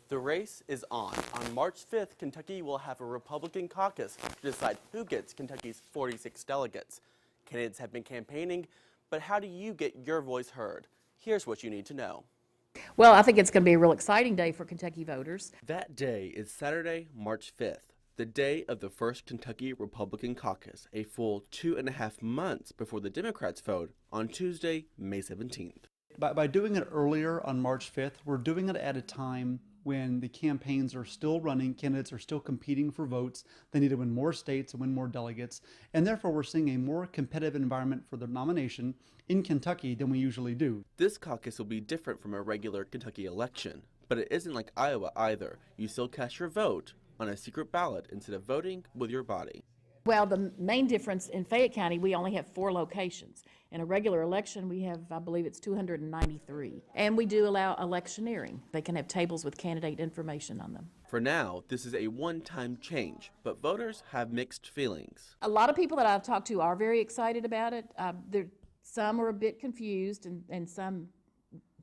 The race is on. On March 5th, Kentucky will have a Republican caucus to decide who gets Kentucky's 46 delegates. Candidates have been campaigning, but how do you get your voice heard? Here's what you need to know. Well, I think it's going to be a real exciting day for Kentucky voters. That day is Saturday, March 5th, the day of the first Kentucky Republican caucus, a full 2.5 months before the Democrats vote on Tuesday, May 17th. By doing it earlier on March 5th, we're doing it at a time when the campaigns are still running, candidates are still competing for votes. They need to win more states and win more delegates. And therefore, we're seeing a more competitive environment for the nomination in Kentucky than we usually do. This caucus will be different from a regular Kentucky election, but it isn't like Iowa either. You still cast your vote on a secret ballot instead of voting with your body. Well, the main difference in Fayette County, we only have 4 locations. In a regular election, we have, I believe it's 293. And we do allow electioneering. They can have tables with candidate information on them. For now, this is a one-time change, but voters have mixed feelings. A lot of people that I've talked to are very excited about it. Some are a bit confused and some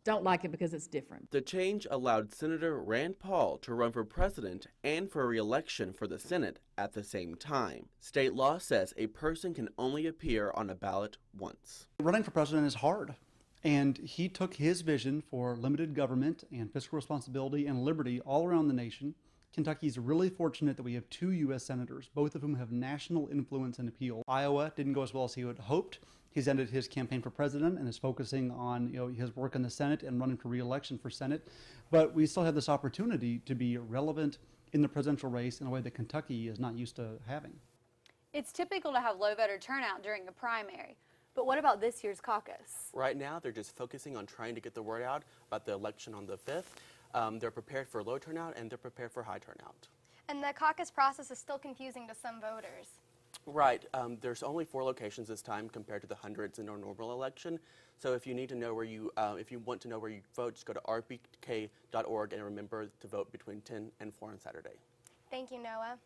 don't like it because it's different. The change allowed Senator Rand Paul to run for president and for re-election for the Senate at the same time. State law says a person can only appear on a ballot once. Running for president is hard. And he took his vision for limited government and fiscal responsibility and liberty all around the nation. Kentucky's really fortunate that we have 2 U.S. senators, both of whom have national influence and appeal. Iowa didn't go as well as he had hoped. He's ended his campaign for president and is focusing on his work in the Senate and running for re-election for Senate. But we still have this opportunity to be relevant in the presidential race in a way that Kentucky is not used to having. It's typical to have low voter turnout during a primary. But what about this year's caucus? Right now, they're just focusing on trying to get the word out about the election on the 5th. They're prepared for low turnout and they're prepared for high turnout. And the caucus process is still confusing to some voters. Right. There's only 4 locations this time compared to the hundreds in our normal election. So if you need to know where you, if you want to know where you vote, just go to rpk.org and remember to vote between 10 and 4 on Saturday. Thank you, Noah.